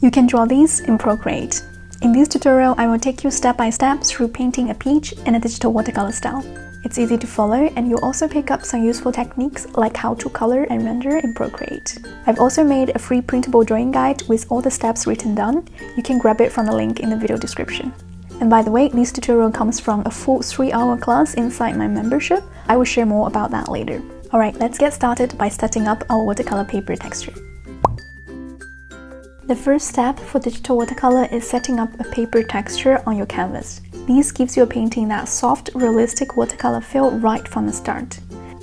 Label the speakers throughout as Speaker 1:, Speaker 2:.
Speaker 1: You can draw these in Procreate. In this tutorial, I will take you step by step through painting a peach in a digital watercolor style. It's easy to follow, and you'll also pick up some useful techniques like how to color and render in Procreate. I've also made a free printable drawing guide with all the steps written down. You can grab it from the link in the video description. And by the way, this tutorial comes from a full 3-hour class inside my membership. I will share more about that later. Alright, let's get started by setting up our watercolor paper texture. The first step for digital watercolor is setting up a paper texture on your canvas. This gives your painting that soft, realistic watercolor feel right from the start.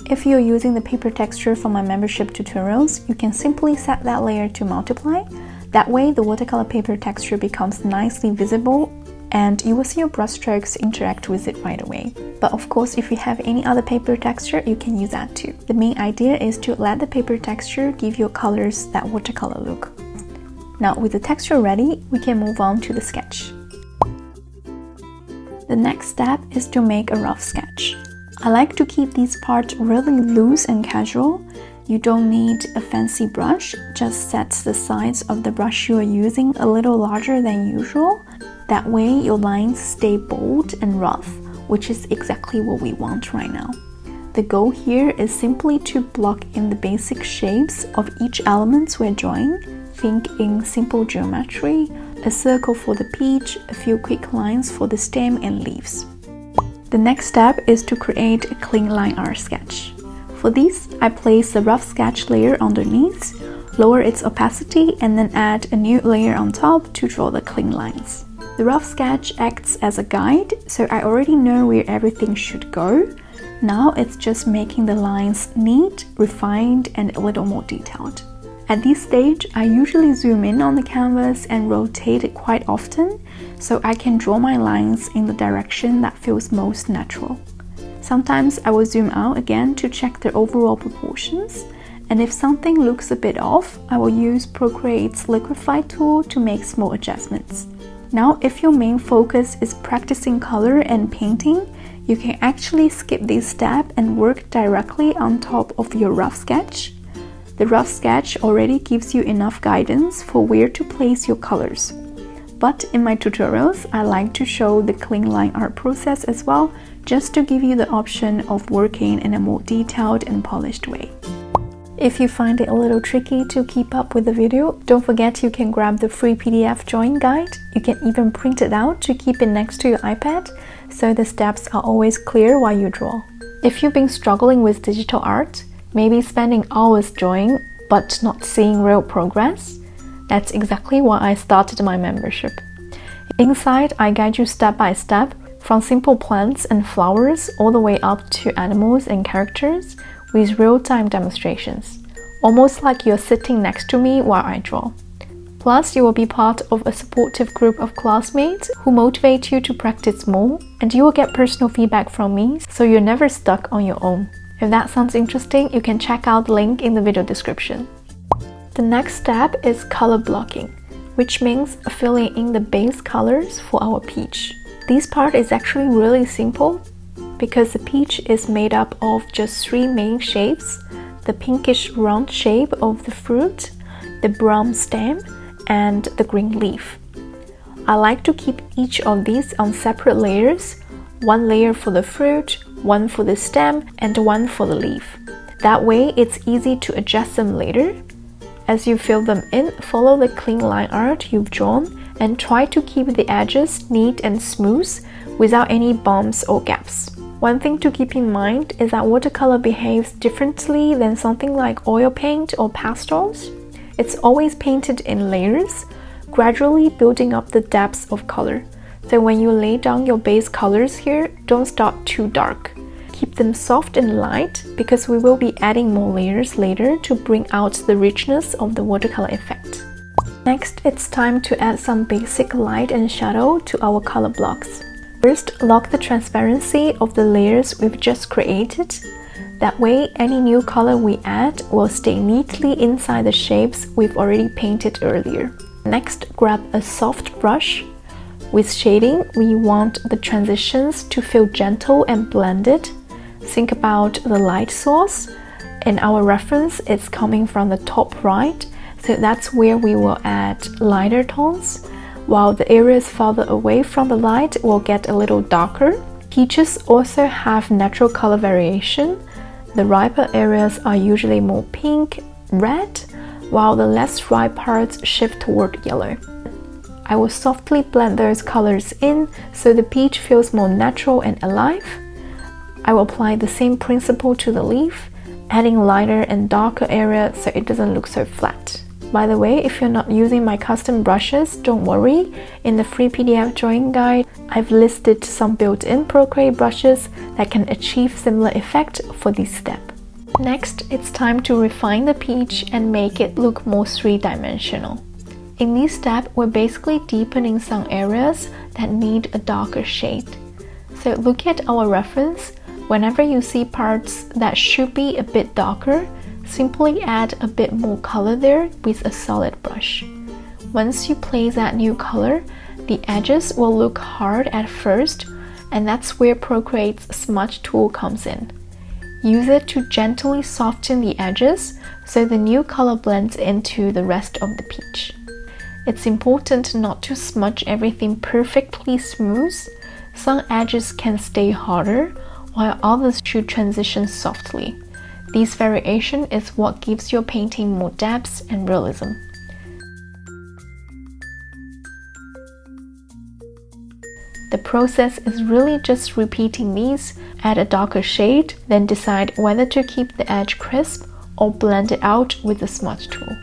Speaker 1: If you're using the paper texture from my membership tutorials, you can simply set that layer to multiply. That way, the watercolor paper texture becomes nicely visible and you will see your brushstrokes interact with it right away. But of course, if you have any other paper texture, you can use that too. The main idea is to let the paper texture give your colors that watercolor look. Now, with the texture ready, we can move on to the sketch. The next step is to make a rough sketch. I like to keep these parts really loose and casual. You don't need a fancy brush, just set the size of the brush you are using a little larger than usual. That way your lines stay bold and rough, which is exactly what we want right now. The goal here is simply to block in the basic shapes of each element we're drawing. Think in simple geometry, a circle for the peach, a few quick lines for the stem and leaves. The next step is to create a clean line art sketch. For this, I place the rough sketch layer underneath, lower its opacity, and then add a new layer on top to draw the clean lines. The rough sketch acts as a guide, so I already know where everything should go. Now it's just making the lines neat, refined, and a little more detailed. At this stage, I usually zoom in on the canvas and rotate it quite often, so I can draw my lines in the direction that feels most natural. Sometimes I will zoom out again to check the overall proportions, and if something looks a bit off, I will use Procreate's liquify tool to make small adjustments. Now, if your main focus is practicing color and painting, you can actually skip this step and work directly on top of your rough sketch. The rough sketch already gives you enough guidance for where to place your colors. But in my tutorials, I like to show the clean line art process as well, just to give you the option of working in a more detailed and polished way. If you find it a little tricky to keep up with the video, don't forget you can grab the free PDF drawing guide. You can even print it out to keep it next to your iPad, so the steps are always clear while you draw. If you've been struggling with digital art, maybe spending hours drawing but not seeing real progress, that's exactly why I started my membership. Inside, I guide you step by step from simple plants and flowers all the way up to animals and characters with real-time demonstrations, almost like you're sitting next to me while I draw. Plus, you will be part of a supportive group of classmates who motivate you to practice more, and you will get personal feedback from me, so you're never stuck on your own. If that sounds interesting, you can check out the link in the video description. The next step is color blocking, which means filling in the base colors for our peach. This part is actually really simple because the peach is made up of just 3 main shapes: the pinkish round shape of the fruit, the brown stem, and the green leaf. I like to keep each of these on separate layers, one layer for the fruit, one for the stem, and one for the leaf. That way, it's easy to adjust them later. As you fill them in, follow the clean line art you've drawn and try to keep the edges neat and smooth without any bumps or gaps. One thing to keep in mind is that watercolor behaves differently than something like oil paint or pastels. It's always painted in layers, gradually building up the depths of color. So when you lay down your base colors here, don't start too dark. Keep them soft and light because we will be adding more layers later to bring out the richness of the watercolor effect. Next, it's time to add some basic light and shadow to our color blocks. First, lock the transparency of the layers we've just created. That way, any new color we add will stay neatly inside the shapes we've already painted earlier. Next, grab a soft brush. With shading, we want the transitions to feel gentle and blended. Think about the light source. In our reference, it's coming from the top right, So that's where we will add lighter tones, while the areas farther away from the light will get a little darker. Peaches also have natural color variation. The riper areas are usually more pink, red, while the less ripe parts shift toward yellow. I will softly blend those colors in so the peach feels more natural and alive. I will apply the same principle to the leaf, adding lighter and darker areas so it doesn't look so flat. By the way, if you're not using my custom brushes, don't worry. In the free PDF drawing guide, I've listed some built-in Procreate brushes that can achieve similar effect for this step. Next, it's time to refine the peach and make it look more three-dimensional. In this step, we're basically deepening some areas that need a darker shade. So look at our reference. Whenever you see parts that should be a bit darker, simply add a bit more color there with a solid brush. Once you place that new color, the edges will look hard at first, and that's where Procreate's smudge tool comes in. Use it to gently soften the edges so the new color blends into the rest of the peach. It's important not to smudge everything perfectly smooth. Some edges can stay harder, while others should transition softly. This variation is what gives your painting more depth and realism. The process is really just repeating these. Add a darker shade, then decide whether to keep the edge crisp or blend it out with the smudge tool.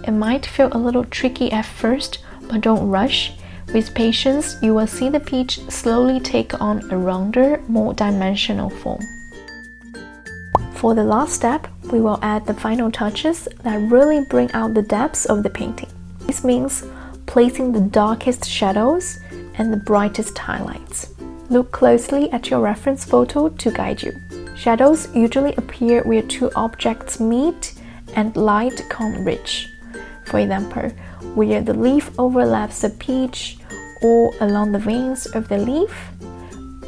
Speaker 1: It might feel a little tricky at first, but don't rush. With patience, you will see the peach slowly take on a rounder, more dimensional form. For the last step, we will add the final touches that really bring out the depths of the painting. This means placing the darkest shadows and the brightest highlights. Look closely at your reference photo to guide you. Shadows usually appear where two objects meet and light converge. For example, where the leaf overlaps the peach, or along the veins of the leaf,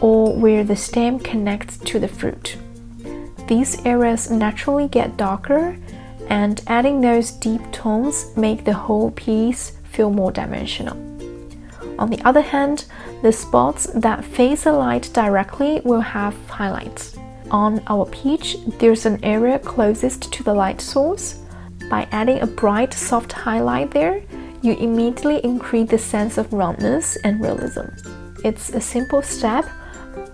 Speaker 1: or where the stem connects to the fruit. These areas naturally get darker, and adding those deep tones make the whole piece feel more dimensional. On the other hand, the spots that face the light directly will have highlights. On our peach, there's an area closest to the light source. By adding a bright, soft highlight there, you immediately increase the sense of roundness and realism. It's a simple step,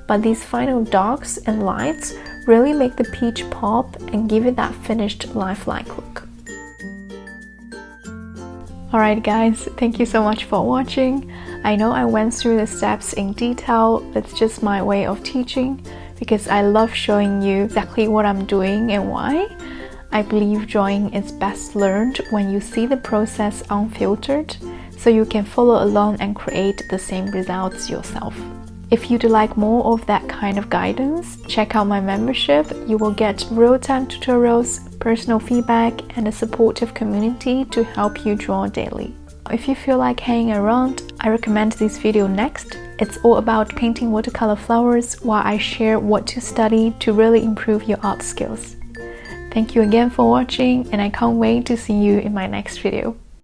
Speaker 1: but these final darks and lights really make the peach pop and give it that finished, lifelike look. Alright guys, thank you so much for watching. I know I went through the steps in detail. It's just my way of teaching because I love showing you exactly what I'm doing and why. I believe drawing is best learned when you see the process unfiltered, so you can follow along and create the same results yourself. If you'd like more of that kind of guidance, check out my membership. You will get real-time tutorials, personal feedback, and a supportive community to help you draw daily. If you feel like hanging around, I recommend this video next. It's all about painting watercolor flowers while I share what to study to really improve your art skills. Thank you again for watching, and I can't wait to see you in my next video.